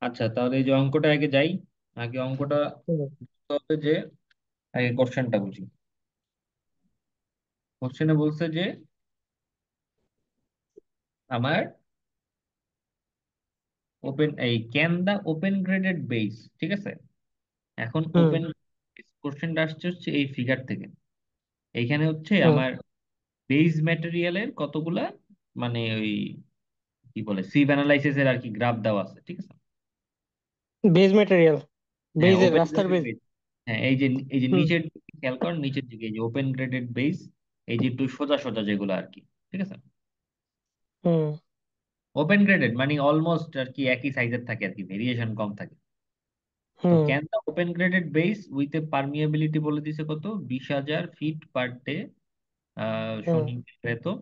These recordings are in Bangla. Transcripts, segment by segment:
আচ্ছা, তাহলে এই যে অঙ্কটা আগে যাই। আগে অঙ্কটা হুম বুঝতে হবে যে আগে কোশ্চেনটা বুঝি। কোশ্চেনে বলছে যে আমার can the open graded base, ঠিক আছে। এখন হুম ওপেন কোশ্চেনটা আসছে হচ্ছে এই ফিগার থেকে। এইখানে হচ্ছে হুম আমার বেস ম্যাটেরিয়ালের কতগুলা, মানে ওই কি বলে সিভ অ্যানালাইসিস এর আর কি গ্রাফ দেওয়া আছে, ঠিক আছে। বেজ ম্যাটেরিয়াল, হ্যাঁ, বেজের ওপেন রাস্তার গ্রেডেড বেজ। বেস। হ্যাঁ, এই যে হুম নিচের দিকে খেয়াল কর, নিচের দিকে এই যে ওপেন গ্রেডেড বেস, এই যে একটু সোজা সোজা যেগুলো আর কি, ঠিক আছে। হুম ওপেন গ্রেডেড মানে অলমোস্ট আর কি একই সাইজের থাকে আর কি, ভেরিয়েশন কম থাকে। তো হুম can the open graded base with a permeability বলে দিছে কত, 20,000 ফিট পার ডে হুম শনি তো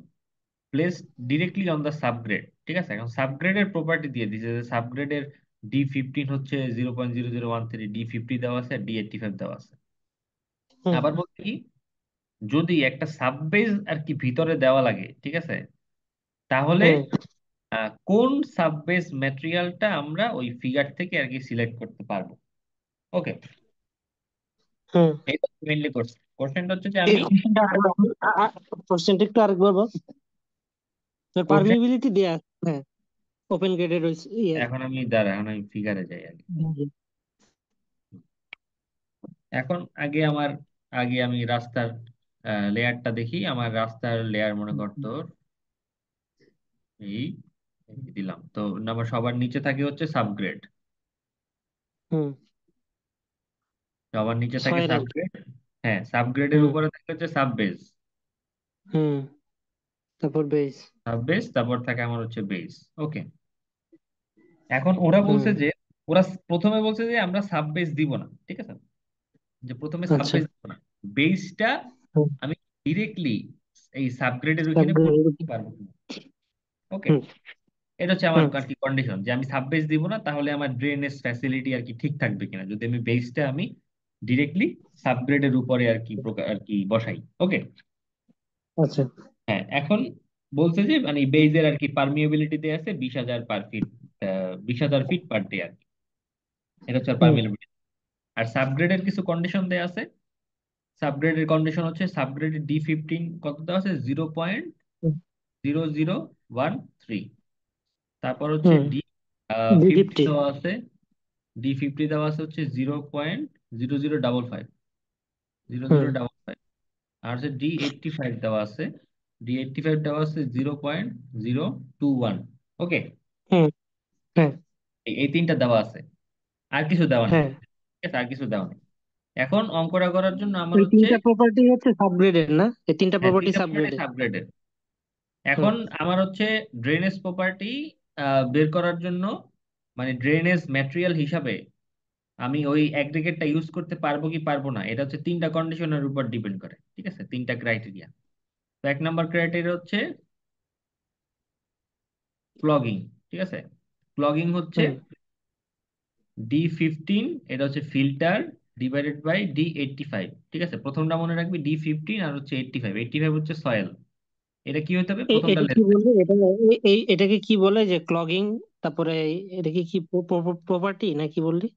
place directly on the subgrade, ঠিক আছে। এখন সাবগ্রেডের প্রপার্টি দিয়ে দিছে যে সাবগ্রেডের D15 হচ্ছে 0.0013, D50 দেওয়া আছে, D85 দেওয়া আছে। হুম আবার বলতে কি, যদি একটা সাববেজ আর কি ভিতরে দেওয়া লাগে, ঠিক আছে, তাহলে হুম কোন সাববেজ ম্যাটেরিয়ালটা আমরা ওই ফিগার থেকে আর কি সিলেক্ট করতে পারবো। ওকে, হুম। এটা মেইনলি কোশ্চেনটা হচ্ছে যে এই আমি কোশ্চেনটা কোশ্চেনটা একটু আরেকবার বল। তোর কোশ্চেন পারমিবিলিটি দেয়া আছে। হ্যাঁ, ওপেন গ্রেডেড ইয়ে। এখন আমি ফিগারে যাই আগে। হুম এখন আগে আমি রাস্তার লেয়ারটা দেখি। আমার রাস্তার লেয়ার মনে করতো এই এই দিলাম তো, আমার সবার নিচে থাকে হচ্ছে সাবগ্রেড। হুম। সবার নিচে থাকে 6 এর। সাবগ্রেড। হ্যাঁ, সাবগ্রেডের হুম উপরে থাকে হচ্ছে সাববেজ। হুম। তারপর বেজ। সাববেজ তারপর থাকে আমার হচ্ছে বেস। ওকে, এখন ওরা হুম। বলছে যে ওরা প্রথমে বলছে যে আমরা সাববেজ দিব না, ঠিক আছে। যে প্রথমে আচ্ছা। সাববেজ দিব না, বেসটা হুম। আমি ডিরেক্টলি এই সাবগ্রেডের ওইখানে পুট সাবগ্রেড। করতে পারবো কিনা। ওকে, হুম এটা হচ্ছে আমার হুম আর কি কন্ডিশন, যে আমি সাববেস দিব না, তাহলে আমার ড্রেনেজ ফ্যাসিলিটি আর কি ঠিক থাকবে কিনা যদি আমি বেসটা আমি ডিরেক্টলি সাবগ্রেডের উপরে আর কি আর কি বসাই। ওকে, আচ্ছা। হ্যাঁ, এখন বলছে যে মানে বেইজের আর কি পারমিয়েবিলিটি দেয়া আছে 20,000 ফিট পার ডে আর কি। এটা হচ্ছে হুম পারমিয়েবিলিটি। আর সাবগ্রেডের কিছু কন্ডিশন দেয়া আছে। সাবগ্রেডের কন্ডিশন হচ্ছে সাবগ্রেডের D15 কত দেওয়া আছে, 0.0013। তারপর হচ্ছে হুম। D50 B50। দেওয়া আছে। D50 দেওয়া আছে হচ্ছে 0.0055, জিরো হুম জিরো ডাবল ফাইভ। আর হচ্ছে D85 দেওয়া আছে। D85 দেওয়া আছে 0.021। ওকে, হুম। হ্যাঁ এই তিনটা দেওয়া আছে, আর কিছু দেওয়া নেই, হ্যাঁ। ঠিক আছে, আর কিছু দেওয়া নেই। এখন অঙ্কটা করার জন্য আমার ওই হচ্ছে, তিনটা প্রপার্টি হচ্ছে সাবগ্রেডের না? এই তিনটা হ্যাঁ, প্রপার্টি তিনটা প্রপার্টি সাবগ্রেডের। সাবগ্রেডেড। হুম এখন আমার হচ্ছে ড্রেনেজ প্রপার্টি বের করার জন্য, মানে ড্রেনেজ ম্যাটেরিয়াল হিসাবে আমি ওই অ্যাগ্রিগেটটা ইউজ করতে পারবো কি পারবো না, এটা হচ্ছে তিনটা কন্ডিশনের উপর ডিপেন্ড করে, ঠিক আছে, তিনটা ক্রাইটেরিয়া। তো 1 নম্বর ক্রাইটেরিয়া হচ্ছে ক্লগিং, ঠিক আছে। ক্লগিং হচ্ছে হুম। D15, এটা হচ্ছে ফিল্টার ডিভাইডেড বাই D85, ঠিক আছে। প্রথমটা মনে রাখবি D15, আর হচ্ছে 85, 85 হচ্ছে সয়েল। এটা কি হতে হবে, প্রথমটা এটা কি লেস দেন। বলবো, এটা এটাকে কি বলে যে ক্লগিং? তারপরে এটা কি প্রপার্টি না কি বললি?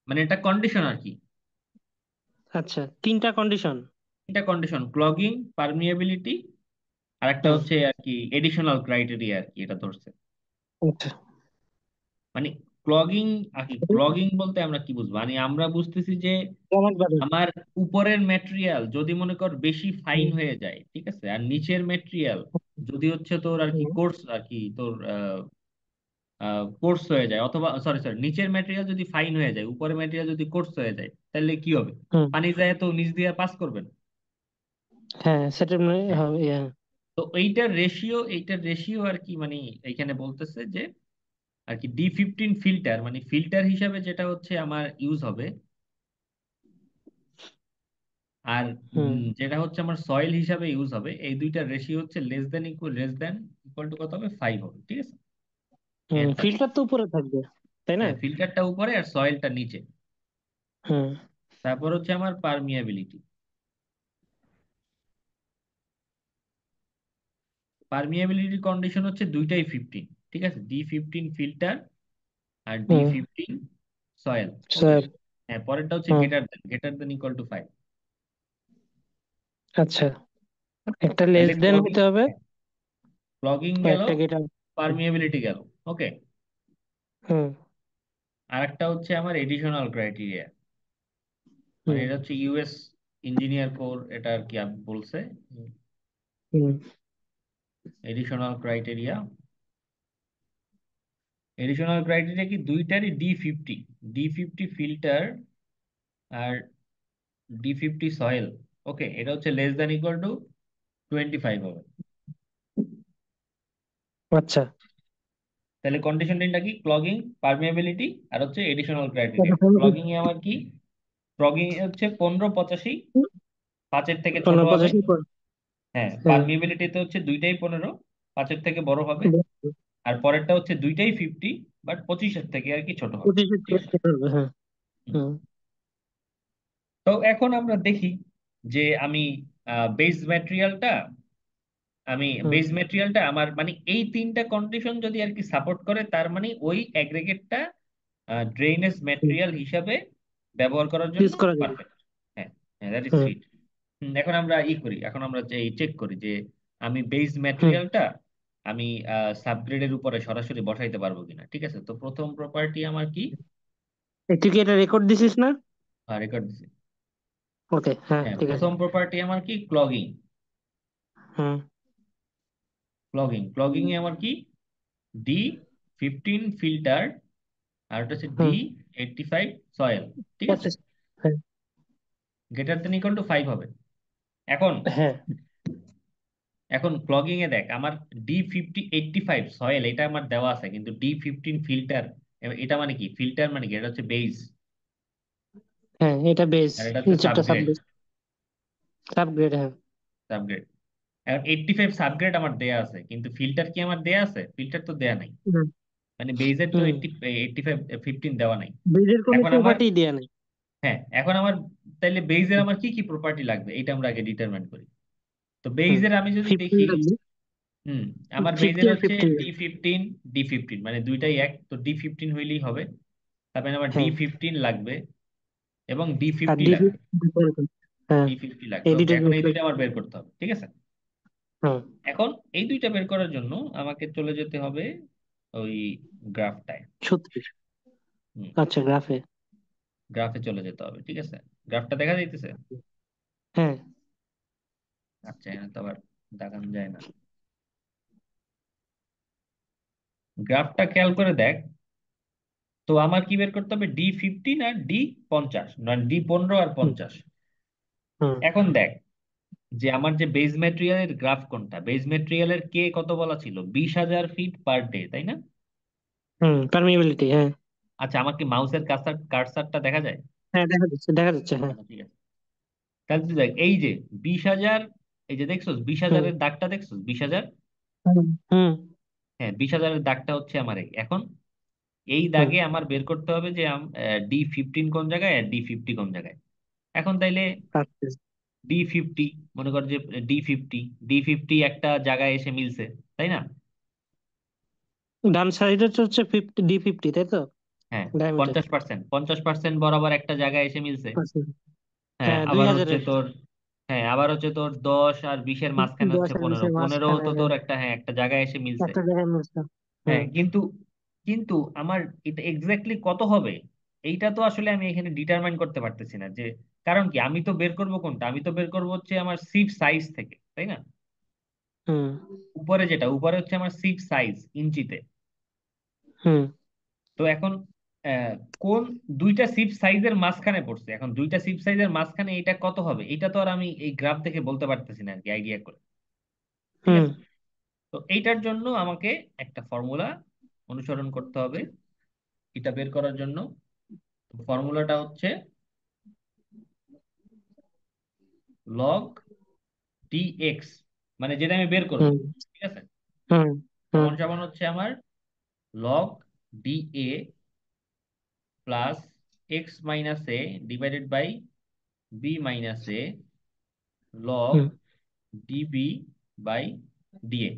মানে এটা কন্ডিশন আর কি। আচ্ছা, তিনটা কন্ডিশন। এটা কন্ডিশন, ক্লগিং, পারমিয়াবিলিটি, আর একটা হুম। হচ্ছে আর কি এডিশনাল ক্রাইটেরিয়া আর কি, এটা ধরছে। আচ্ছা। মানে ক্লগিং আর কি, ক্লগিং বলতে আমরা কি বুঝবো, মানে আমরা বুঝতেছি যে জমাট বাঁধা। আমার উপরের ম্যাটেরিয়াল যদি মনে কর বেশি ফাইন হুম হয়ে যায়, ঠিক আছে, আর নিচের ম্যাটেরিয়াল যদি হচ্ছে তোর আর কি হুম কোর্স আর কি তোর কোর্স হয়ে যায়, অথবা সরি সরি, নিচের ম্যাটেরিয়াল যদি ফাইন হয়ে যায়, উপরের ম্যাটেরিয়াল যদি কোর্স হয়ে যায়, তাহলে কি হবে, হুম। পানি যায় তো নিচ দিয়ে পাস করবেন। হ্যাঁ, সেটা হ্যাঁ, হবে, হ্যাঁ। তো এইটার রেশিও আর কি, মানে এইখানে বলতেছে যে আর কি D15 ফিল্টার, মানে ফিল্টার হিসাবে যেটা হচ্ছে আমার ইউজ হবে, আর হুম যেটা হচ্ছে আমার সয়েল হিসাবে ইউজ হবে, এই দুইটা রেশিও হচ্ছে লেস দেন ইকুয়াল টু কত হবে, 5 হবে, ঠিক আছে। হুম। এরপর ফিল্টার তো উপরে থাকবে, তাই না? হ্যাঁ, ফিল্টারটা উপরে আর সয়েলটা নিচে। হুম তারপর হচ্ছে আমার পারমিয়াবিলিটি। পারমিয়াবিলিটি কন্ডিশন হচ্ছে দুইটাই 15, ঠিক আছে। D15 ফিল্টার আর ডি হুম। Fifteen soil. ওকে। স্যার। হ্যাঁ, পরেরটা হচ্ছে হুম। Greater than equal to 5। আচ্ছা, একটা লেস তাহলে দেন ক্লগিং, হতে হবে, ক্লগিং গেল, একটা গেটার। পারমিয়াবিলিটি গেল। ওকে। হুম। আর একটা হচ্ছে আমার এডিশনাল ক্রাইটেরিয়া, মানে হুম। এটা হচ্ছে ইউএস ইঞ্জিনিয়ার কোর এটা আর কি বলছে। হুম। এডিশনাল ক্রাইটেরিয়া, এডিশনাল ক্রাইটেরিয়া কি দুইটারই ডি 50, ডি 50 ফিল্টার আর ডি 50 সয়েল। ওকে, এটা হচ্ছে লেস দ্যান ইকুয়াল টু 25 হবে। আচ্ছা। তাহলে কন্ডিশন তিনটা কি? ক্লগিং, পারমিয়াবিলিটি, আর হচ্ছে এডিশনাল ক্রাইটেরিয়া। ক্লগিং এ আমার কি? ক্লগিং এ হচ্ছে 15 85, 5-এর থেকে ছোট হবে। 15 85 পর। হ্যাঁ, হ্যাঁ। পারমিয়াবিলিটি হচ্ছে দুইটাই 15, 5-এর থেকে বড় হবে। আর পরেরটা হচ্ছে দুইটাই 50, বাট 25-এর থেকে আর কি ছোট হবে। 25 ঠিক আছে। হ্যাঁ। হুম। হুম। তো এখন আমরা দেখি যে আমি বেস ম্যাটেরিয়ালটা, আমি হুম। বেস ম্যাটেরিয়ালটা আমার মানে এই তিনটা কন্ডিশন যদি আর কি সাপোর্ট করে, তার মানে ওই অ্যাগ্রিগেটটা ড্রেনেজ হুম। ম্যাটেরিয়াল হিসাবে ব্যবহার করার জন্য ইউজ করা যাবে। পারফেক্ট। হ্যাঁ, হ্যাঁ, দ্যাট ইজ হুম। সুইট। এখন আমরা করি, এখন আমরা যে চেক করি যে আমি বেস হুম। ম্যাটেরিয়ালটা আমি সাবগ্রেডের উপরে সরাসরি বসাইতে পারবো কিনা। ঠিক আছে, তো প্রথম প্রপার্টি আমার কি? তুই কি এটা রেকর্ড দিছিস না? রেকর্ড দিছি। ওকে, হ্যাঁ, হ্যাঁ, ঠিক আছে। প্রথম প্রপার্টি আমার কি? ক্লগিং। হুম। ক্লগিং এ আমার কি? ডি 15 ফিল্টার, আর ওটা হচ্ছে হুম। D 85 soil. ঠিক আছে, প্রসেস। হ্যাঁ। গ্রেটার দেন ইকুয়াল টু 5 হবে। এখন, হ্যাঁ। এখন ক্লগিং এ দেখ আমার ডি 85 সয়েল এটা আমার দেওয়া আছে, কিন্তু ডি 15 ফিল্টার, এটা মানে কি? ফিল্টার মানে কি? এটা হচ্ছে বেস, হ্যাঁ, এটা বেস, আর এটা হচ্ছে নিচেরটা সাবগ্রেড। সাববেস। সাবগ্রেড, হ্যাঁ। সাবগ্রেড। এখন 85 সাবগ্রেড আমার দেয়া আছে, কিন্তু ফিল্টার কি আমার দেয়া আছে? ফিল্টার তো দেয়া নাই। হুম। মানে বেজের তো হুম। 85 15 দেওয়া নাই। বেজের কোনো এখন আমার, প্রপার্টি দেয়া নেই। হ্যাঁ, এখন আমার তাইলে বেজের আমার কি কি প্রপার্টি লাগবে এটা আমরা আগে ডিটারমাইন করি। তো হুম। বেজের আমি যদি 15 দেখি, লাগবে। হুম, আমার বেজের 50 আর হচ্ছে 15। ডি 15 মানে দুইটাই এক, তো ডি 15 হইলেই হবে। তারপরে আমার ডি হ্যাঁ। 15 লাগবে এবং ডি আর 50 ডিবি। লাগবে। হ্যাঁ। ডি 50 লাগবে। ওকে, এডিটেড এখন এই দুইটা রিফ্লেক্ট। আমার বের করতে হবে। ঠিক আছে। হুম। এখন এই দুইটা বের করার জন্য আমাকে চলে যেতে হবে ওই গ্রাফটায়। 36। হুম, আচ্ছা, গ্রাফে। গ্রাফে চলে যেতে হবে। ঠিক আছে, গ্রাফটা দেখা যাইতেছে? হ্যাঁ। আচ্ছা, এখানে তো আবার দেখানো যায় না। গ্রাফটা খেয়াল করে দেখ। তো আমার কি বের করতে হবে? ডি 15 আর ডি 50, মানে ডি 15 আর 50। হুম। এখন দেখ যে আমার যে বেজ ম্যাটেরিয়ালের গ্রাফ কোনটা? বেজ ম্যাটেরিয়ালের কে কত বলা ছিল? 20,000 ফিট পার ডে, তাই না? হুম। পারমিয়াবিলিটি, হ্যাঁ। আচ্ছা, আমার কি মাউসের কার্সারটা দেখা যায়? হ্যাঁ, দেখা যাচ্ছে, দেখা যাচ্ছে, হ্যাঁ। আচ্ছা, ঠিক আছে। তাহলে তুই দেখ এই যে 20,000, এই যে দেখছোস বিশ হুম। হাজারের দাগটা, দেখছোস 20,000? হুম। হুম। হ্যাঁ, 20,000-এর দাগটা হচ্ছে আমার এখন এই হুম। দাগে আমার বের করতে হবে যে ডি 15 কোন জায়গায় আর ডি 50 কোন জায়গায়। এখন তাইলে আচ্ছা। ডি 50, মনে কর যে ডি 50 একটা জায়গায় এসে মিলছে, তাই না? ডান সাইডে হচ্ছে 50, D50, তাই তো? হ্যাঁ, ডায়ামিটার। 50% বরাবর একটা জায়গায় এসে মিলছে। আচ্ছা। হ্যাঁ, হ্যাঁ, দুই আবার হচ্ছে হাজারের তোর, হ্যাঁ, আবার হচ্ছে তোর 10 আর 20-এর মাঝখানে দশ হচ্ছে আর 15, বিশের 15 মাঝখানে, তো তোর হ্যাঁ। একটা, হ্যাঁ, একটা জায়গায় এসে মিলছে। একটা জায়গায় মিলছে। হ্যাঁ, হুম। কিন্তু কিন্তু আমার এটা এক্স্যাক্টলি কত হবে এইটা তো আসলে আমি এখানে ডিটারমাইন করতে পারতেছি না যে, কারণ কি আমি তো বের করব কোনটা? আমি তো বের করব হচ্ছে আমার সিট সাইজ থেকে, তাই না? হুম। উপরে যেটা উপরে হচ্ছে আমার সিট সাইজ ইঞ্চিতে। হুম। তো এখন আহ, কোন দুইটা সিট সাইজের মাঝখানে পড়ছে, এখন দুইটা সিট সাইজের মাঝখানে এটা কত হবে এটা তো আর আমি এই গ্রাফ দেখে বলতে পারতেছি না আর কি, আইডিয়া করে। ঠিক হুম। আছে, তো এইটার জন্য আমাকে একটা ফর্মুলা অনুসরণ করতে হবে এটা বের করার জন্য। ফর্মুলাটা হচ্ছে লগ ডিএক্স, মানে যেটা আমি বের করব। হুম। ঠিক আছে, হুম। হুম। সমান সমান হচ্ছে আমার log D A plus X minus A divided by B minus A log হুম। DB by DA.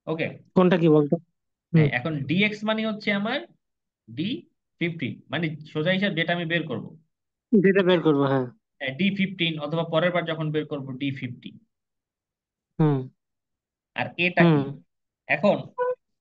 ওকে। কোনটা কি বলতো? হুম। হ্যাঁ, এখন ডিএক্স মানে হচ্ছে আমার D15, মানে সোজা হিসাব যেটা আমি বের করব। যেটা ওকে, বের করবো, হ্যাঁ। D15, অথবা পরের বার যখন বের করব D50। হুম। আর এটা হুম। কি? এখন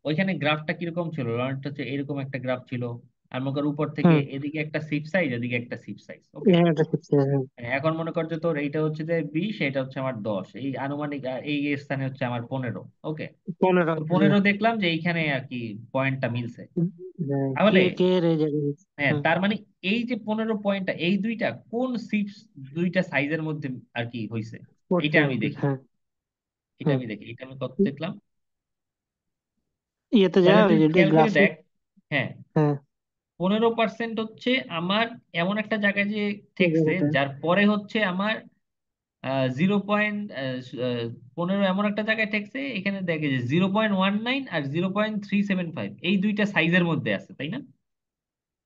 ওইখানে গ্রাফটা কিরকম ছিল? লরেন্ট হচ্ছে এরকম একটা গ্রাফ ছিল। আর মনে কর উপর থেকে হুম। এদিকে একটা সিপ সাইজ, এদিকে একটা সিপ সাইজ। ওকে, হ্যাঁ, এটা ঠিক, হ্যাঁ। এখন মনে কর যে তোর এইটা হচ্ছে যে 20, এটা হচ্ছে আমার 10, এই আনুমানিক এই স্থানে হচ্ছে আমার 15। ওকে, 15, তো হ্যাঁ। 15 দেখলাম যে এইখানে আর কি পয়েন্টটা মিলছে। হ্যাঁ, কে তাহলে কে রে জায়গায়। হ্যাঁ, হুম। তার মানে এই যে 15 পয়েন্টটা, এই দুইটা কোন সিপস, দুইটা সাইজের মধ্যে আর কি হয়েছে, পড়ছে এটা আর আমি কি, দেখি। হ্যাঁ। এটা হুম। আমি দেখি, এটা আমি কত দেখলাম। ইয়েতে যা, তাহলে ওই তুই যে খেয়াল করে গ্রাফে। দেখ। হ্যাঁ, হ্যাঁ। 15% হচ্ছে আমার এমন একটা জায়গায় যে এই ঠেকছে, জায়গাটা। যার পরে হচ্ছে আমার 0. 15 এমন একটা জায়গায় ঠেকছে, এখানে দেখে যে 0.19 আর 0.375, এই দুইটা সাইজের মধ্যে আছে, তাই না?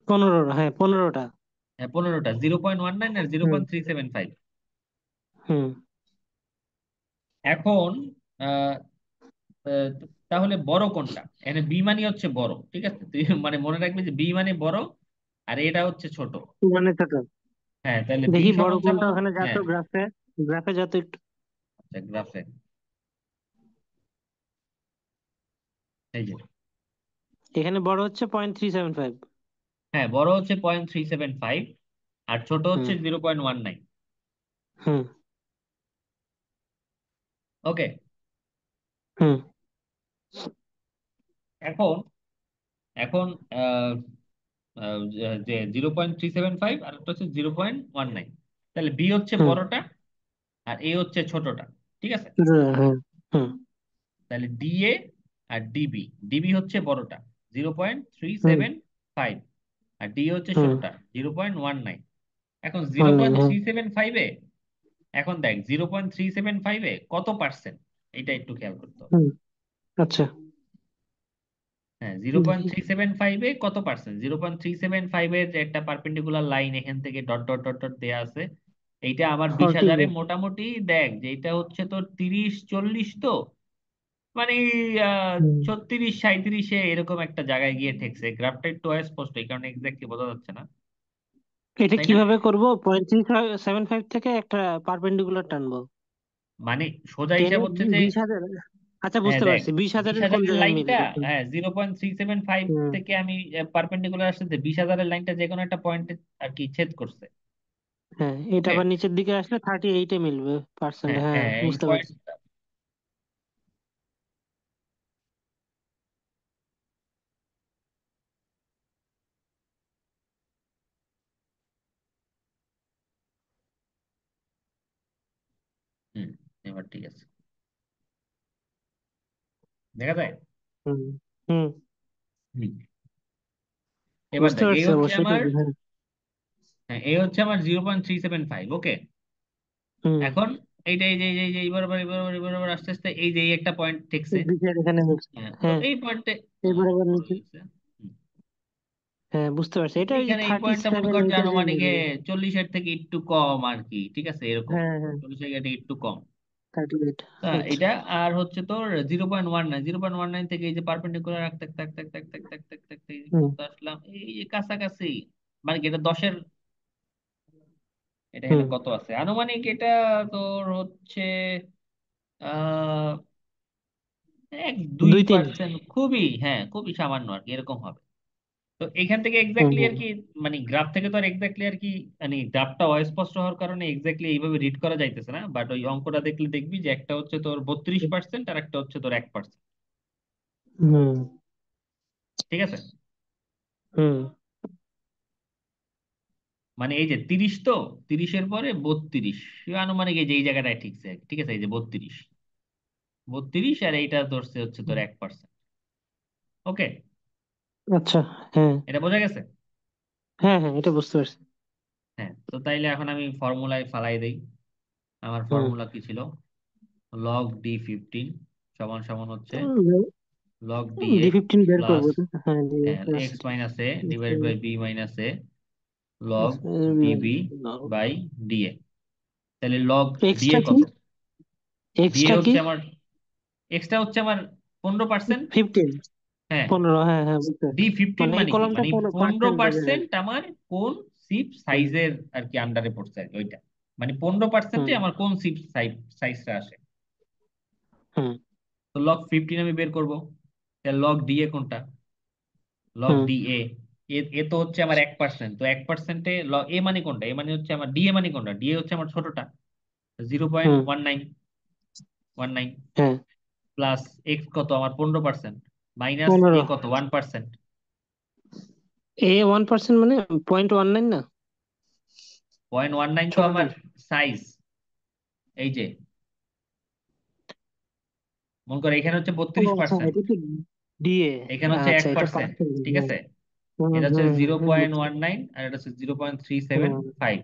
15, হ্যাঁ, 15টা। হ্যাঁ, 15টা 0.19 আর জিরো হুম। পয়েন্ট থ্রি সেভেন ফাইভ হুম। এখন আহ, আহ, তাহলে বড় কোনটা? এখানে বি মানে হচ্ছে বড়, ঠিক আছে? তুই মানে মনে রাখবি যে বি মানে বড়, আর এটা হচ্ছে ছোট। মানে ছোট। হ্যাঁ, তাহলে বি দেখি বড় সমান কোনটা, সমান। ওখানে যা তো হ্যাঁ, গ্রাফে। গ্রাফে যা তো একটু। আচ্ছা, গ্রাফে এই যে, এখানে বড় হচ্ছে 0.375। হ্যাঁ, বড় হচ্ছে 0.375, আর ছোট হুম। হচ্ছে 0.19। হুম। ওকে, হুম। এখন এখন আহ, আহ, যে 0.375 আর একটা হচ্ছে 0.19, তাহলে বি হচ্ছে হুম। বড়টা আর এ হচ্ছে ছোটটা, ঠিক আছে? হ্যাঁ। হুম। তাহলে ডিএ আর ডিবি, ডিবি হচ্ছে বড়টা জিরো পয়েন্ট থ্রি হুম। সেভেন ফাইভ আর ডি হচ্ছে হুম। ছোটটা 0.19। এখন জিরো অনলাইন, পয়েন্ট হ্যাঁ। থ্রি সেভেন ফাইভে এখন দেখ 0.375-এ কত পার্সেন্ট, এটা একটু খেয়াল করতে হবে। হুম। আচ্ছা, হ্যাঁ, জিরো পয়েন্ট দেখি। থ্রি সেভেন ফাইভে কত পার্সেন্ট? 0.375-এর যে একটা পার্পেন্ডিকুলার লাইন এখান থেকে ডট ডট ডট ডট দেয়া আছে, এইটা আমার 20,000-এ 40। মোটামুটি দেখ যে এটা হচ্ছে তোর 30-40 তো, মানে হুম। 36-37-এ এরকম একটা জায়গায় গিয়ে ঠেকছে। গ্রাফটা একটু অস্পষ্ট, এই কারণে এক্স্যাক্টলি বোঝা যাচ্ছে না, এটা তাই না? কিভাবে করব? 0.375 থেকে একটা পারপেন্ডিকুলার টানবো। মানে সোজা টেনে হিসাব হচ্ছে যে, 20,000। আচ্ছা, হ্যাঁ বুঝতে দেখ, পারছি, বিশ বিশ হাজারের কোন হাজারের জায়গায় লাইনটা, মিলবে। হুম। হ্যাঁ 0.375 হুম। থেকে আমি পারপেন্ডিকুলার আসতে 20,000-এর লাইনটা যে কোনো একটা পয়েন্টে আর কি ছেদ করছে। হ্যাঁ, এটা ওকে, আবার নিচের দিকে আসলে 38-এ মিলবে পার্সেন্ট, হ্যাঁ হ্যাঁ, হ্যাঁ, এই বুঝতে পয়েন্ট। পারছি। হুম, এবার ঠিক আছে, দেখা যায়। হুম। হুম। হুম, এবার বুঝতে দেখ এই পারছি হচ্ছে অবশ্যই, আমার, হ্যাঁ। হ্যাঁ এই হচ্ছে আমার 0.375। ওকে, হুম। এখন এইটা এই যে এই যে এই যে এই বরাবর এই বরাবর এই বরাবর আস্তে আস্তে এই যে এই একটা পয়েন্ট ঠেকছে। বিশের এখানে মিলছে। হ্যাঁ, তো হ্যাঁ, এই পয়েন্টে এবার আবার বড় নিচে। হয়ে গেছে। হুম, হ্যাঁ, বুঝতে পারছি, এটা ওই যে এইখানে এই থার্টি পয়েন্টটা মনে সেভেন কর যে এইটার যে আনুমানিক মিলবে। 40-এর থেকে একটু কম আর কি, ঠিক আছে, এরকম হ্যাঁ, হ্যাঁ। 40-এর থেকে একটু কম। 38। আচ্ছা। এটা আর হচ্ছে তোর 0.19, 0.19 থেকে এই যে পারপেন্ডিকুলার থাক থাক থাক থাক থাক থাক থাক থাক এই যে হুম। পর্যন্ত আসলাম, এই যে কাছাকাছি, মানে কি এটা 10-এর, এটা এখানে হুম। কত আছে আনুমানিক, এটা তোর হচ্ছে আহ 2-3। 1-2%, খুবই, হ্যাঁ খুবই সামান্য আর কি, এরকম হবে। তো এখান থেকে হুম। এক্স্যাক্টলি আর হুম। কি, মানে গ্রাফ থেকে তো আর এক্স্যাক্টলি আর কি, মানে গ্রাফটা অস্পষ্ট হওয়ার কারণে এক্স্যাক্টলি এইভাবে রিড করা যাইতেছে না, বাট ওই অঙ্কটা দেখলে দেখবি যে একটা হচ্ছে তোর 32% আর একটা হচ্ছে তোর 1%। হুম। ঠিক আছে, হুম। মানে এই যে 30, তো 30-এর পরে 32, আনুমানিক এই যে এই জায়গাটায় ঠিকছে, ঠিক আছে, এই যে 32, 32 আর এইটা ধরছে হচ্ছে তোর 1%। ওকে, আচ্ছা। হ্যাঁ। এটা বোঝা গেছে? হ্যাঁ। হ্যাঁ, এটা বুঝতে পারছি। হ্যাঁ, তো তাইলে এখন আমি ফর্মুলায় ফালাই দেই। আমার হুম। ফর্মুলা কি ছিল? লগ D15 সমান সমান হচ্ছে লগ ডি DA ফিফটিন বের প্লাস করবো তো? হ্যাঁ, X minus A divide by B minus A log আচ্ছা। DB by DA. তাহলে লগ ডিএ এক্সট্রা কি? কত? ডিএ এক্সট্রা কি? হচ্ছে আমার, এক্সটা হচ্ছে আমার 15%। 15। হ্যাঁ, 15, হ্যাঁ হ্যাঁ বুঝতে ডি পারছি। ফিফটিন মানে এই মানে কি, কলামটা মানে পনেরো পার্সেন্ট রেখে। পার্সেন্ট আমার কোন সিপ হুম সাইজের আর কি আন্ডারে পড়ছে আর কি ওইটা, মানে 15%-এ হুম আমার কোন সিপ সাইজটা আসে। হুম তো লগ 15 আমি বের করবো। লগ ডি এ কোনটা, লগ হুম ডি এ, এ এ তো হচ্ছে আমার 1%, তো 1%-এ লগ এ মানে কোনটা, এ মানে হচ্ছে আমার ডি এ মানে কোনটা, ডি এ হচ্ছে আমার ছোটটা, জিরো পয়েন্ট হুম ওয়ান নাইন ওয়ান নাইন হ্যাঁ, প্লাস এক্স কত আমার 15%, মাইনাস এ 15। কত 1%। 1% মানে 0.19 না? 0.19 তো ছোটটা। আমার সাইজ, এই যে মনে করো এখানে হচ্ছে ও বত্রিশ আচ্ছা, পার্সেন্ট এটা তো ডিএ। এখানে হচ্ছে এক আচ্ছা, এটা পার্সেন্ট পার্সেন্ট। ঠিক হুম আছে, হুম এটা হচ্ছে হুম জিরো হুম, পয়েন্ট বুঝতে ওয়ান নাইন আর এটা হচ্ছে 0.375। হুম,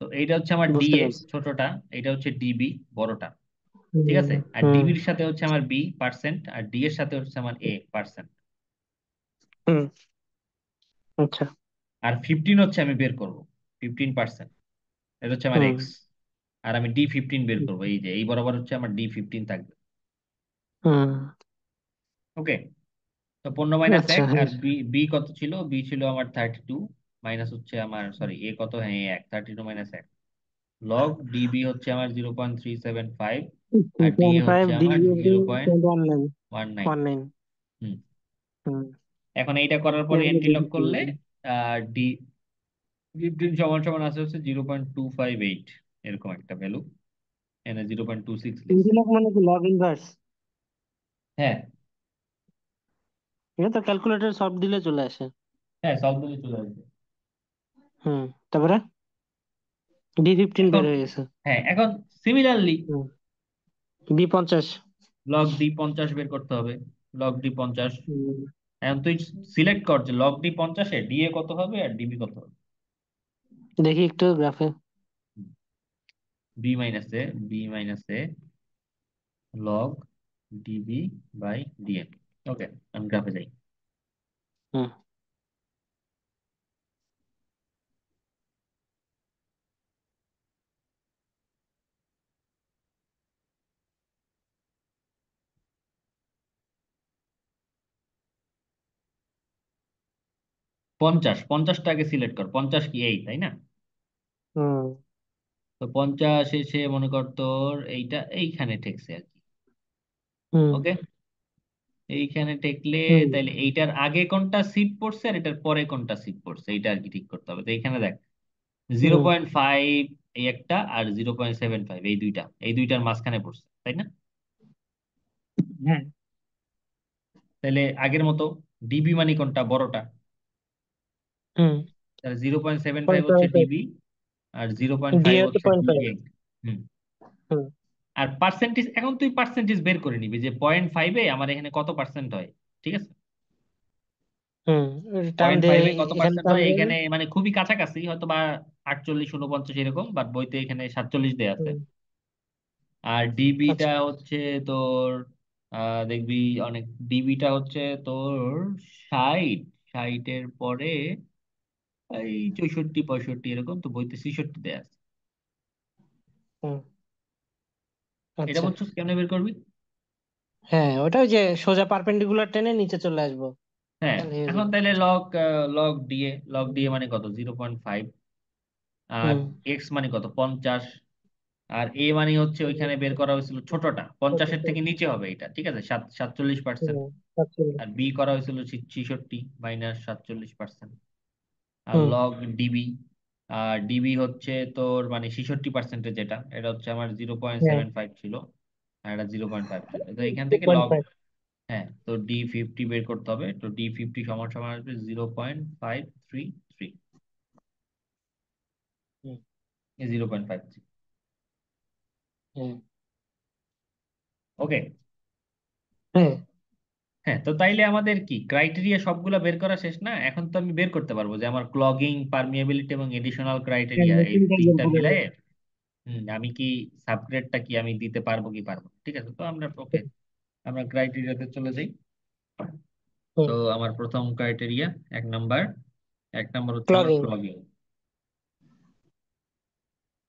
তো এইটা হচ্ছে আমার বুঝতে ডিএ পারছি। ছোটটা, এটা হচ্ছে ডিবি বড়টা, ঠিক হুম আছে। আর হুম ডিবির সাথে হচ্ছে আমার বি পার্সেন্ট, আর ডি এর সাথে হচ্ছে আমার এ পার্সেন্ট। হুম, আচ্ছা। আর 15 হচ্ছে আমি বের করব, 15%, এটা হচ্ছে আমার হুম এক্স। আর আমি ডি ফিফটিন বের করবো, এই যে এই বরাবর হচ্ছে আমার ডি ফিফটিন থাকবে। হুম, ওকে, তো 15 - আচ্ছা 1, হ্যাঁ। আর বি বি কত ছিল, বি ছিল আমার 32, মাইনাস হচ্ছে আমার সরি এ কত, হ্যাঁ এ এক, 32 - 1, লগ ডিবি হচ্ছে আমার 0.375, আর ডি এ 2.5 হচ্ছে আমার degree, zero point 0.19। One nine 19। হুম, হুম, এখন এইটা করার পরে এগুলো এন্ট্রি লক দেখেছি। করলে ডি ফিফটিন সমান সমান আছে হচ্ছে 0.258, এরকম একটা ভ্যালু, এখানে 0.26 লিখছে। ইন্টিলক মানে কি লগ ইনভার্স? হ্যাঁ, এটা তো ক্যালকুলেটর সব দিলে চলে আসে। হ্যাঁ সব দিকে চলে আসবে। হুম, তারপরে D15 এখন বের হয়ে গেছে। হ্যাঁ, এখন সিমিলারলি হুম, B50। লগ ডি 50 বের করতে হবে, লগ ডি 50। হুম, এখন তুই সিলেক্ট কর যে লগ ডি 50-এ ডিএ কত হবে আর ডিবি কত হবে। দেখি একটু গ্রাফে। B minus A, B minus A log DB by DA. Okay, আমি গ্রাফে যাই। হুম 50, 50টাকে সিলেক্ট কর, 50 কি এই তাই না। হুম তো 50 এসে মনে কর তোর এইটা এইখানে ঠেকছে আর কি। হুম ওকে, এইখানে ঠেকলে হুম তাহলে এইটার আগে কোনটা সিট পড়ছে আর এটার পরে কোনটা সিট পড়ছে এইটা আর কি ঠিক করতে হবে। তো এইখানে দেখ জিরো হুম, পয়েন্ট ফাইভ এই একটা আর 0.75 এই দুইটা, এই দুইটার মাঝখানে পড়ছে তাই না। হ্যাঁ। তাহলে আগের মতো ডিবি মানে কোনটা বড়টা, হুম, তাহলে 0.75 হচ্ছে 0.75। ডিবি আর 0.5 ডিএ হচ্ছে হচ্ছে 0.5। ডিএ। হুম, হুম আর পার্সেন্টেজ, এখন তুই পার্সেন্টেজ বের করে নিবি যে 0.5-এ আমার এখানে কত পার্সেন্ট হয়, ঠিক আছে। হুম, টার্ম পয়েন্ট দিয়ে ফাইভে কত এখানে পার্সেন্ট টার্ম হয় দিয়ে। এখানে, মানে খুবই কাছাকাছি হয়তো বা 48, 49 এরকম, বাট বইতে এখানে 47 দেয়া আছে। হুম, আর ডিবিটা আচ্ছা। হচ্ছে তোর দেখবি অনেক, ডিবিটা হচ্ছে তোর 60, 60-এর পরে এই 64, 65 এরকম, তো বইতে 66 দেয়া আছে। হুম, এটা আচ্ছা। বলছিস কেমনে বের করবি। হ্যাঁ, ওটা ওই যে সোজা পারপেন্ডিকুলার টেনে নিচে চলে আসবো, হ্যাঁ, তাহলে হয়ে এখন যাবে। তাহলে লগ ডিএ মানে কত 0.5, আর হুম এক্স মানে কত 50, আর এ মানে হচ্ছে ওইখানে বের করা হয়েছিল ছোটটা 50-এর থেকে নিচে হবে এটা, ঠিক আছে 47%। হুম, আচ্ছা। আর বি করা হয়েছিল 66 মাইনাস 47%। আর হুম, লগ ডিবি, আর ডিবি হচ্ছে তোর মানে 66%, যেটা এটা হচ্ছে আমার জিরো পয়েন্ট হ্যাঁ, সেভেন ফাইভ ছিল, আর এটা 0.5 ছিল, তো এখান টু থেকে পয়েন্ট লগ, ফাইভ হ্যাঁ তো ডি 50 বের করতে হবে, তো ডি 50 সমান সমান আসবে 0.533, হুম, 0.53। হ্যাঁ ওকে, হ্যাঁ। হ্যাঁ তো তাইলে আমাদের কি ক্রাইটেরিয়া সবগুলা বের করা শেষ না, এখন তো আমি বের করতে পারবো যে আমার ক্লগিং, পারমিয়াবিলিটি এবং এডিশনাল হ্যাঁ, ক্রাইটেরিয়া এই তিনটাই বের তিনটা করে মিলায়ে ফেলছি। আমি কি সাবগ্রেডটা কি আমি দিতে পারবো কি পারবো না। ঠিক আছে, তো আমরা ওকে, আমরা ক্রাইটেরিয়াতে চলে যাই। তো হুম, আমার প্রথম ক্রাইটেরিয়া, এক নাম্বার, এক নাম্বার হচ্ছে আমার ক্লগিং। ক্লগিং,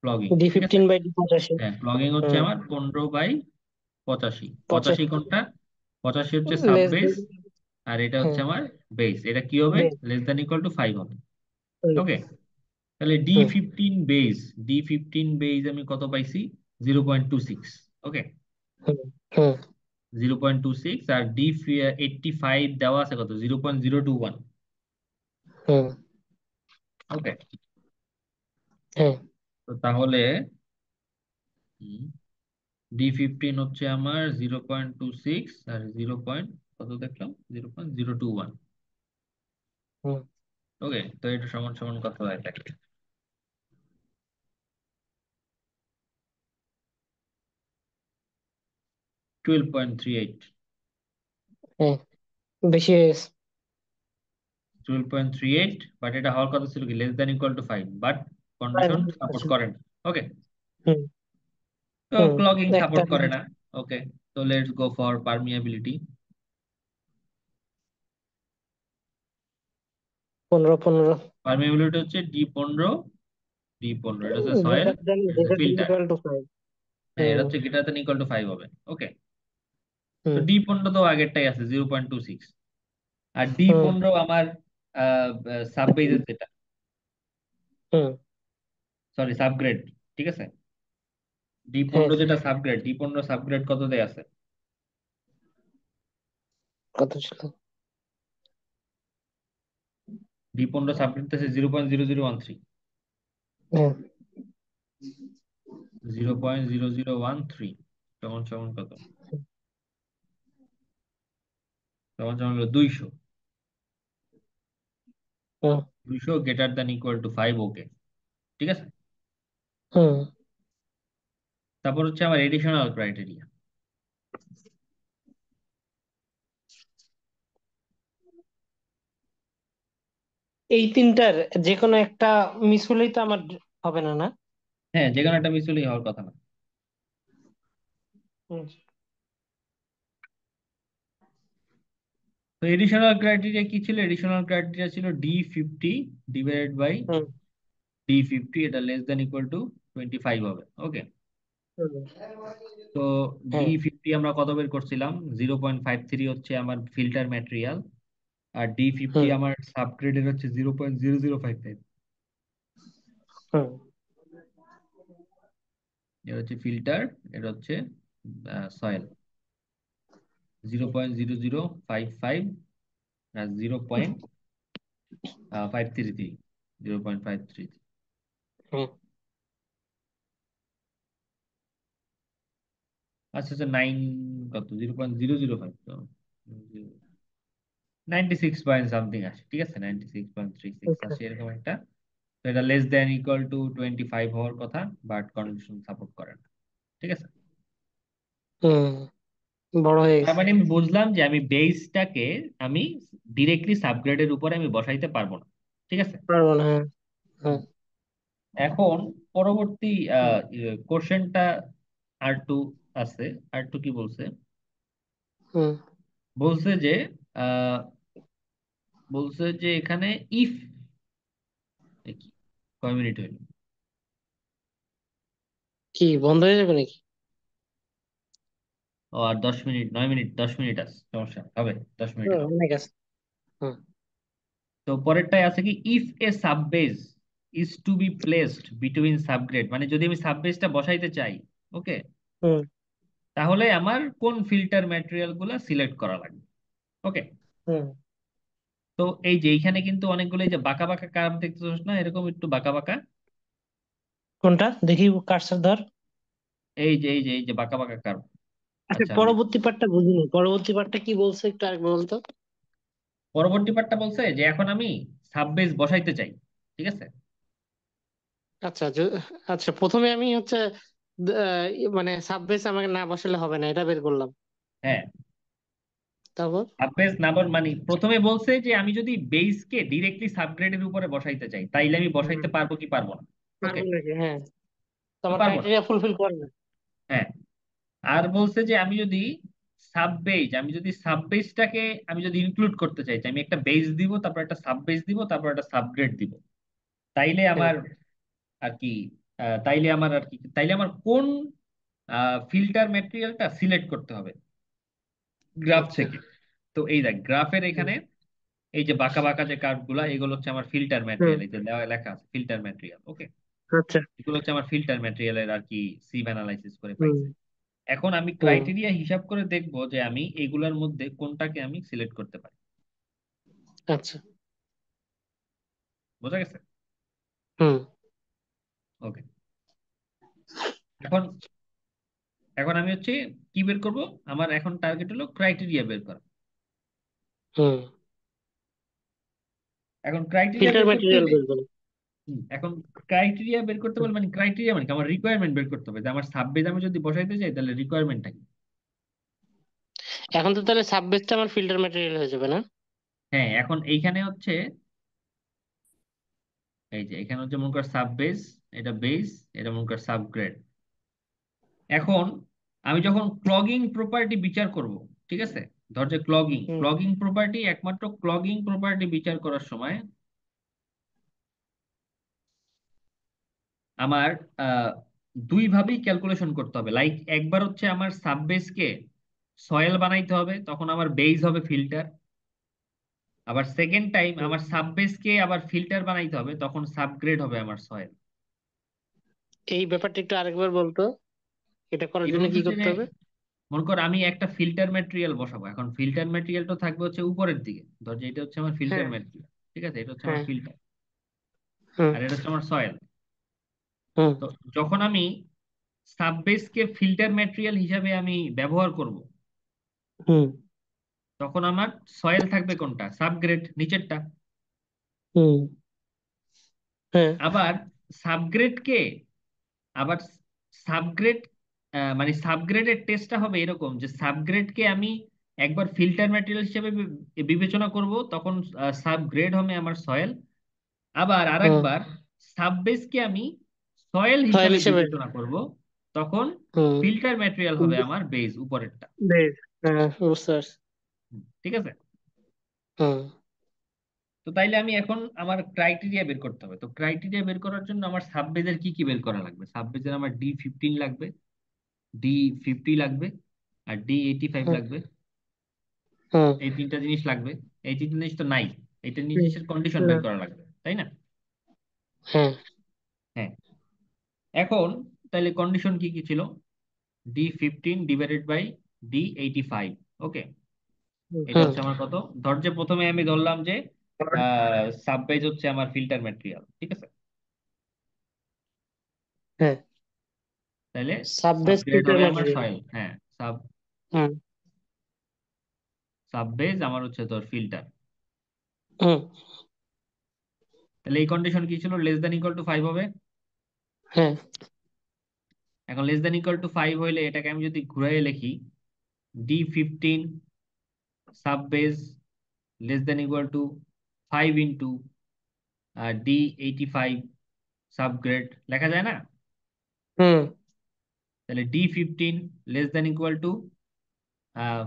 ক্লগিং ডি ঠিক আছে। Fifteen by D85। হ্যাঁ, ক্লগিং হচ্ছে হুম, আমার 15/85, 85 85। কোনটা, 85 হচ্ছে সাব লেস বেস, দেন। আর এটা হচ্ছে হুম। আমার বেস, এটা কি হবে? বেশ। লেস দ্যান ইকুয়াল টু 5 হবে। হুম। ওকে, তাহলে ডি হুম। Fifteen base, D fifteen base আমি কত পাইছি? 0.26। ওকে, হুম। হুম। 0.26, আর ডি 85 দেওয়া আছে কত? 0.021। হুম। ওকে, হ্যাঁ। তো তাহলে ডি ফিফটিন হচ্ছে আমার 0.26, আর কত দেখলাম, 0.021। হুম। ওকে, তো এটা সমান সমান কত হয় দেখ? 12.38। হ্যাঁ, বেশি হয়ে গেছে। 12.38, বাট এটা হওয়ার কথা ছিল কি less than equal to 5, but condition support আচ্ছা। করে না। ওকে, হুম। তো হুম। ক্লগিং একটা সাপোর্ট করে না। ওকে, তো let's go for permeability. 15 15। Permeability হচ্ছে ডি 15। ডি 15 এটা হচ্ছে সয়েল, গ্রেটার দেন এটা হচ্ছে greater than filter. Equal to 5। হ্যাঁ, এটা হুম। হচ্ছে গ্রেটার দেন ইকুয়াল টু 5 হবে। ওকে, তো হুম। ডি 15 তো আগেরটাই আছে 0.26, আর ডি হুম। 15 আমার সাব বেজের যেটা, হুম। সরি সাবগ্রেড, ঠিক আছে। ডি হ্যাঁ। 15 যেটা সাবগ্রেড, ডি 15 সাবগ্রেড কত দেয়া আছে? কত ছিল? ডি 15 সাবগ্রেড আছে 0.0013। হ্যাঁ। 0.0013 সমান সমান কত? সমান সমান হলো 200। হুম। 200 গ্রেটার দ্যান ইকুয়াল টু 5। ওকে, ঠিক আছে। হুম। তারপর হচ্ছে আমার এডিশনাল ক্রাইটেরিয়া। এই তিনটার যে কোনো একটা মিস হলেই তো আমার হবে না, না? হ্যাঁ, যে কোনো একটা মিসলেই হওয়ার কথা না। হুম। তো এডিশনাল ক্রাইটেরিয়া কি ছিল? এডিশনাল ক্রাইটেরিয়া ছিল D 50 divided by hmm. D 50, এটা লেস দ্যান ইকুয়াল টু 25 হবে। ওকে, হুম। তো হ্যাঁ। ডি 50 আমরা কত বের করছিলাম? 0.53 হচ্ছে আমার ফিল্টার ম্যাটেরিয়াল, আর ডি 50 হুম। আমার সাবগ্রেডের হচ্ছে 0.0055। হুম। এটা হচ্ছে ফিল্টার, এটা হচ্ছে সয়েল। 0.0055 আর 0.533, 0.533। হুম। আচ্ছা আচ্ছা, কত, 0.005, তো 96 পয়েন্ট সামথিং আসে, ঠিক আছে, 96.36 আচ্ছা। আসে এরকম একটা। তো এটা লেস দেন ইকুয়াল টু 25 হওয়ার কথা, বাট কন্ডিশন সাপোর্ট করে না। ঠিক আছে, হুম। বড় হয়ে তার গেছে। মানে আমি বুঝলাম যে আমি বেসটাকে আমি ডিরেক্টলি সাবগ্রেডের উপরে আমি বসাইতে পারবো না। ঠিক আছে, পারবো না, হ্যাঁ। হ্যাঁ। এখন পরবর্তী কোশ্চেনটা আর টু আছে। আর টু কি বলছে? হুম। বলছে যে আহ, বলছে যে এখানে ইফ, কয় মিনিট হইল? কি বন্ধ হয়ে যাবে নাকি? ও, আর 10 মিনিট, 9 মিনিট, 10 মিনিট আছে, সমস্যা হবে, 10 মিনিটের হবে। অনেক আছে। হুম। তো পরেরটাই আছে কি, if a subbase is to be placed between subgrade, মানে যদি আমি সাববেজটা বসাইতে চাই, ওকে, হুম। তাহলে আমার কোন ফিল্টার ম্যাটেরিয়াল গুলা সিলেক্ট করা লাগবে। ওকে, হুম। তো এই যে এইখানে কিন্তু অনেকগুলো এই যে বাঁকা বাঁকা কার্ভ দেখতেছ না, এরকম একটু বাঁকা বাঁকা। কোনটা দেখি, কার্সর ধর। এই যে বাঁকা বাঁকা কার্ভ। আচ্ছা, আচ্ছা, আমি পরবর্তী পার্টটা বুঝিনি, পরবর্তী পার্টটা কি বলছে একটু আরেকবার বলতো। পরবর্তী পার্টটা বলছে যে এখন আমি সাববেজ বসাইতে চাই, ঠিক আছে। আচ্ছা, আচ্ছা, প্রথমে আমি হচ্ছে মানে সাববেস আমাকে না বসালে হবে না, এটা বের করলাম। হ্যাঁ, তারপর? সাববেজ না মানে প্রথমে বলছে যে আমি যদি বেসকে ডিরেক্টলি সাবগ্রেডের উপরে বসাইতে চাই, তাইলে আমি হুম। বসাইতে পারবো কি পারবো না। ওকে, পারবো নাকি, হ্যাঁ। তো তো আমার পারবো না। ক্রাইটেরিয়া ফুলফিল করে না। হ্যাঁ, আর বলছে যে আমি যদি সাববেজটাকে আমি যদি ইনক্লুড করতে চাই, যে আমি একটা বেস দিব, তারপর একটা সাববেজ দিব, তারপর একটা সাবগ্রেড দিব, তাইলে হ্যাঁ। আমার আর কি তাইলে আমার কোন ফিল্টার ম্যাটেরিয়ালটা সিলেক্ট করতে হবে গ্রাফ আচ্ছা। থেকে। তো তো এই দেখ গ্রাফের এখানে এই যে বাঁকা বাঁকা যে কার্ভ গুলা, এগুলো হচ্ছে আমার ফিল্টার হুম। ম্যাটেরিয়াল, এই যে লেখা আছে ফিল্টার ম্যাটেরিয়াল। ওকে, আচ্ছা। এগুলো হচ্ছে আমার ফিল্টার ম্যাটেরিয়ালের আর কি সিভ অ্যানালাইসিস করে হুম। পাইছে। এখন আমি হুম। ক্রাইটেরিয়া হিসাব করে দেখব যে আমি এগুলোর মধ্যে কোনটাকে আমি সিলেক্ট করতে পারি। আচ্ছা। বোঝা গেছে? হুম। ওকে, এখন এখন আমি হচ্ছে কি বের করব, আমার এখন টার্গেট হলো ক্রাইটেরিয়া বের করা। হুম। এখন ক্রাইটেরিয়া ফিল্টার বের করতে ম্যাটেরিয়াল হলে বের করো। এখন ক্রাইটেরিয়া বের করতে বলে, মানে ক্রাইটেরিয়া মানে কি? আমার রিকোয়ারমেন্ট বের করতে হবে যে আমার সাববেজ আমি যদি বসাইতে চাই তাহলে রিকোয়ারমেন্টটা কি। এখন তো তাহলে সাববেসটা আমার ফিল্টার ম্যাটেরিয়াল হয়ে যাবে না? হ্যাঁ, এখন এইখানে হচ্ছে এই যে এখানে হচ্ছে মনে কর সাববেজ, এটা বেস, এটা মনে কর সাবগ্রেড। এখন আমি যখন ক্লগিং প্রপার্টি বিচার করব, ঠিক আছে, ধর যে ক্লগিং হুম। ক্লগিং প্রপার্টি, একমাত্র ক্লগিং প্রপার্টি বিচার করার সময় আমার আহ, দুই ভাবেই ক্যালকুলেশন করতে হবে। লাইক একবার হচ্ছে আমার সাববেসকে সয়েল বানাইতে হবে, তখন আমার বেস হবে ফিল্টার। আবার সেকেন্ড টাইম হুম। আমার সাববেসকে আবার ফিল্টার বানাইতে হবে, তখন সাবগ্রেড হবে আমার সয়েল। এই ব্যাপারটা একটু আরেকবার বলতো, এটা করার এটা জন্য কি বলতেছে করতে যে হবে? মনে কর আমি একটা ফিল্টার ম্যাটেরিয়াল বসাবো, এখন ফিল্টার ম্যাটেরিয়ালটা থাকবে হচ্ছে উপরের দিকে। ধর যে এটা হচ্ছে আমার ফিল্টার হ্যাঁ। ম্যাটেরিয়াল, ঠিক আছে, এটা হচ্ছে আমার হ্যাঁ। ফিল্টার, হুম। আর এটা হচ্ছে আমার সয়েল। হুম। তো যখন আমি সাববেসকে ফিল্টার ম্যাটেরিয়াল হিসাবে আমি ব্যবহার করব, হুম। তখন আমার সয়েল থাকবে কোনটা? সাবগ্রেড, নিচেরটা। হুম। হ্যাঁ। আবার সাবগ্রেডকে আবার সাবগ্রেড মানে সাবগ্রেডের টেস্টটা হবে এরকম যে সাবগ্রেডকে আমি একবার ফিল্টার ম্যাটেরিয়াল হিসেবে বিবেচনা করব, তখন সাবগ্রেড হবে আমার সয়েল। আবার হুম। আরেকবার সাববেসকে আমি সয়েল সয়েল হিসাবে হিসেবে। বিবেচনা করব, তখন হুম। ফিল্টার ম্যাটেরিয়াল হবে আমার বেস, উপরেরটা। বেশ। হ্যাঁ, বুঝতে পারছি। ঠিক আছে? হুম। তো তাইলে আমি এখন আমার ক্রাইটেরিয়া বের করতে হবে। তো ক্রাইটেরিয়া বের করার জন্য আমার সাববেজের কি কি বের করা লাগবে? সাববেজের আমার D15 লাগবে, D50 লাগবে, আর D85 হুম। লাগবে। হুম। এই তিনটা জিনিস লাগবে। এই তিনটা জিনিস তো নাই, এইটা হুম। জিনিসের কন্ডিশন না। বের করা লাগবে, তাই না? হ্যাঁ। হ্যাঁ, এখন তাইলে কন্ডিশন কি কি ছিল? D15 divided by D85। ওকে, এটা হুম। হচ্ছে আমার কত? ধর যে প্রথমে আমি ধরলাম যে সাববেজ হচ্ছে আমার ফিল্টার ম্যাটেরিয়াল, ঠিক আছে, হ্যাঁ। তাহলে সাববেস সাবগ্রেড ফিল্টার হবে আমার ম্যাটেরিয়াল। সয়েল। হ্যাঁ, হুম। সাববেজ আমার হচ্ছে তোর ফিল্টার। হুম। তাহলে এই কন্ডিশন কি ছিল? লেস দ্যান ইকুয়াল টু 5 হবে। হ্যাঁ। এখন লেস দ্যান ইকুয়াল টু 5 হইলে এটাকে আমি যদি ঘুরাইয়ে লিখি, D15 subbase less than equal to 5 into D85 subgrade, লেখা যায় না? হুম। তাহলে D15 less than equal to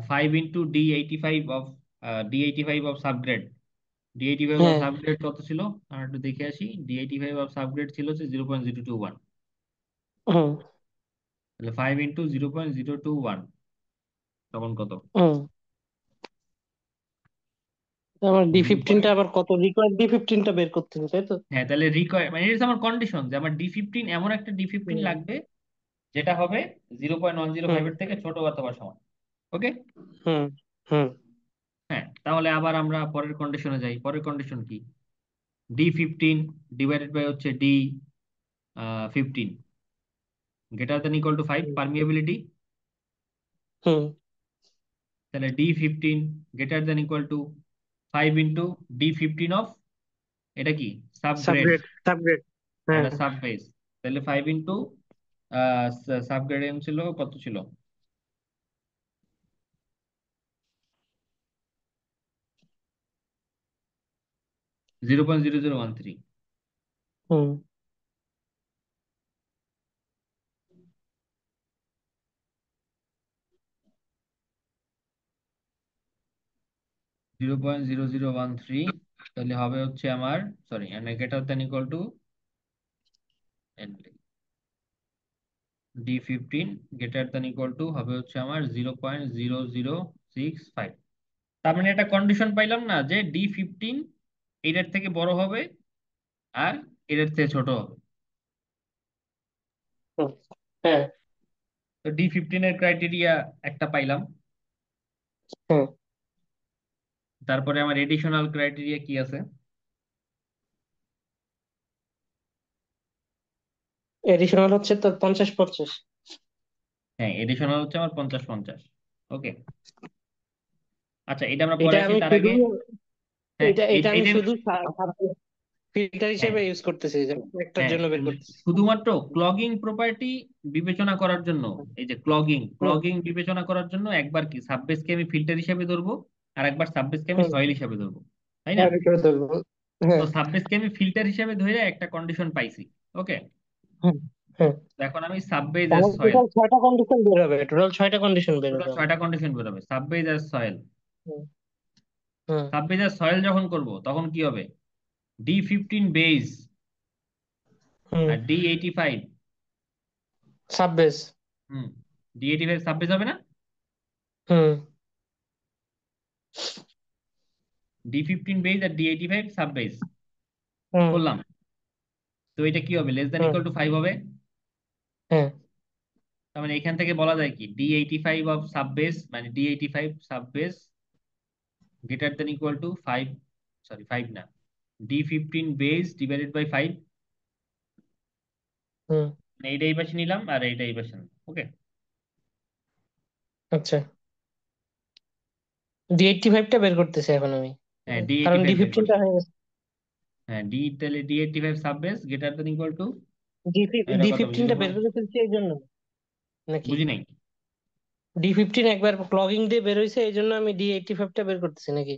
5 into D85 of subgrade. D85 of হ্যাঁ। সাবগ্রেড কত ছিল? আমরা একটু দেখে আসি। D85 অফ সাবগ্রেড ছিল হচ্ছে 0.021। হুম। তাহলে 5 ইন্টু 0.021 তখন কত? হুম। আমার ডি জিরো ফিফটিনটা পয়েন্ট আবার কত, রিকোয়ার্ড ডি 15টা বের করতে হবে, তাই তো? হ্যাঁ, তাহলে রিকোয়ার মানে এটা আমার কন্ডিশন যে আমার D15 এমন একটা D15 হুম। লাগবে যেটা হবে 0.105 হুম। এর থেকে ছোট অথবা সমান। ওকে, হুম। হুম। হ্যাঁ, তাহলে আবার আমরা পরের কন্ডিশনে যাই। পরের কন্ডিশন কি? D15 ডিভাইডেড বাই হচ্ছে D15 greater than equal to 5, permeability. হুম। তাহলে D15 greater than equal to 5 into D15 of, এটা কি? Subgrade, subgrade. সাবগ্রেড। হ্যাঁ। এটা সাববেস। তাহলে 5 ইন্টু সাবগ্রেড ছিল কত ছিল? 0.0013। হুম। 0.0013, তাহলে হবে হচ্ছে আমার, sorry, greater than equal two D15 greater than equal two হবে হচ্ছে আমার 0.0065। তার মানে একটা কন্ডিশন পাইলাম না যে D15 এটার থেকে বড় হবে আর এটার থেকে ছোট হবে। হুম, হ্যাঁ। তো D15 এর ক্রাইটেরিয়া একটা পাইলাম। হুম। তারপরে আমার এডিশনাল ক্রাইটেরিয়া কি আছে? এডিশনাল হচ্ছে তোর 50-50। হ্যাঁ, এডিশনাল হচ্ছে আমার 50-50। ওকে, আচ্ছা এটা আমরা পরে এটা আসি, আমি তার শুধু আগে হ্যাঁ এটা এটা আমি এইটা শুধু ফিল্টার হ্যাঁ হিসেবে ইউজ করতেছি, যে একটার হ্যাঁ জন্য বের করতেছি। শুধুমাত্র ক্লগিং প্রপার্টি বিবেচনা করার জন্য, এই যে ক্লগিং হুম। ক্লগিং বিবেচনা করার জন্য একবার কি সাববেসকে আমি ফিল্টার হিসেবে ধরবো, আর একবার সাববেসকে আমি হুম। সয়েল হিসেবে ধরবো, তাই না? হ্যাঁ, এটা ধরবো। তো হ্যাঁ। সাববেসকে আমি ফিল্টার হিসেবে ধরে একটা কন্ডিশন পাইছি। ওকে, হ্যাঁ। হ্যাঁ। এখন আমি সাববেজ এজ তাহলে সয়েল, টোটাল 6টা কন্ডিশন বের হবে, টোটাল 6টা কন্ডিশন বের টোটাল হবে আমার। 6টা কন্ডিশন বেরোবে সাববেজ এজ সয়েল। হুম। হুম। সাববেজ এজ সয়েল যখন করব তখন কি হবে? D15 বেজ হুম। আর D85। 26। হুম, D85 সাববেজ হবে না? হুম। D15 বেজ আর D85 সাববেজ হুম। করলাম। তো এটা কি হবে? Less than hmm. Equal to 5 হবে। হ্যাঁ। তার মানে এখান থেকে বলা যায় কি D85 অফ সাববেস মানে D85 subbase greater than equal to 5, sorry 5 না, D15 বেস ডিভাইডেড বাই 5। হুম। মানে এইটাই পাশে নিলাম আর এইটাই পাশে নিলাম। ওকে, আচ্ছা, D85টা বের করতেছি এখন আমি। হ্যাঁ কারণ D85 বের D15টা করলাম। হয়ে গেছে। হ্যাঁ তাহলে D85 subbase greater than equal two, এটা ডি কত ফিফটিনটা বের বিয়োগ, করে ফেলছি এই জন্য নাকি? বুঝি নাই। D15 একবার ক্লগিং দিয়ে বের হয়েছে, এই জন্য আমি D85টা বের করতেছি নাকি?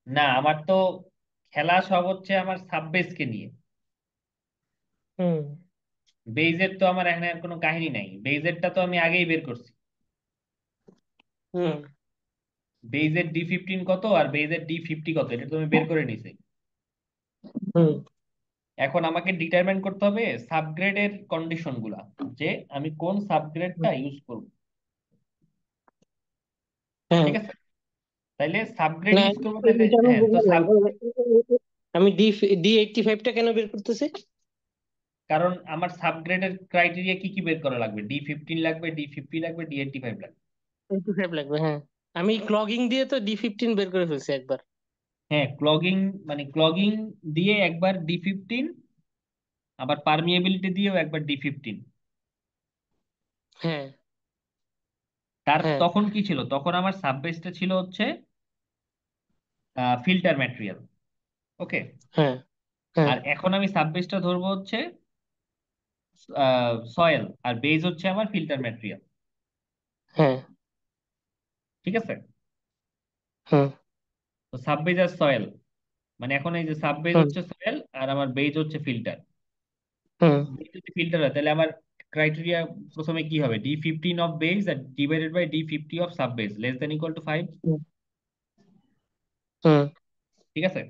না, আমার তো খেলা সব হচ্ছে আমার সাববেসকে নিয়ে। হুম। বেইজের তো আমার এখানে আর কোনো কাহিনী নাই, বেইজেরটা তো আমি আগেই বের করছি। হুম। বেইজের D15 কত আর বেইজের D50 কত এটা তো আমি বের করে নিছি। হুম। এখন আমাকে ডিটারমাইন করতে হবে সাবগ্রেডের কন্ডিশন গুলা, যে আমি কোন সাবগ্রেডটা হুম। ইউজ করব। হ্যাঁ। ঠিক আছে, তাইলে সাবগ্রেড না, ইউজ করবো তাইলে, এটা আমি হ্যাঁ তো বুঝলাম না। সাব, আমি D85টা কেন বের করতেছি? কারণ আমার সাবগ্রেডের ক্রাইটেরিয়া কি কি বের করা লাগবে? D15 লাগবে, D50 লাগবে, D85 লাগবে। 85 লাগবে, হ্যাঁ। আমি ক্লগিং দিয়ে তো D15 বের করে ফেলছি একবার। হ্যাঁ ক্লগিং, মানে ক্লগিং দিয়ে একবার D15, আবার পারমিয়েবিলিটি দিয়েও একবার D15। হ্যাঁ। তার হ্যাঁ। তখন কি ছিল? তখন আমার সাববেসটা ছিল হচ্ছে ফিল্টার ম্যাটেরিয়াল। ওকে, হ্যাঁ। হ্যাঁ। আর এখন আমি সাববেসটা ধরবো হচ্ছে সয়েল, আর বেজ হচ্ছে আমার ফিল্টার ম্যাটেরিয়াল। হ্যাঁ। ঠিক আছে, হুম। তো সাববেজ আর সয়েল, মানে এখন এই যে সাববেজ হুম। হচ্ছে সয়েল আর আমার বেজ হচ্ছে ফিল্টার। হুম। বেজ যদি ফিল্টার হয় তাহলে আমার ক্রাইটেরিয়া প্রথমে কি হবে? D15 অফ বেজ আর divided by D50 of subbase less than equal to 5। হুম। হুম। ঠিক আছে,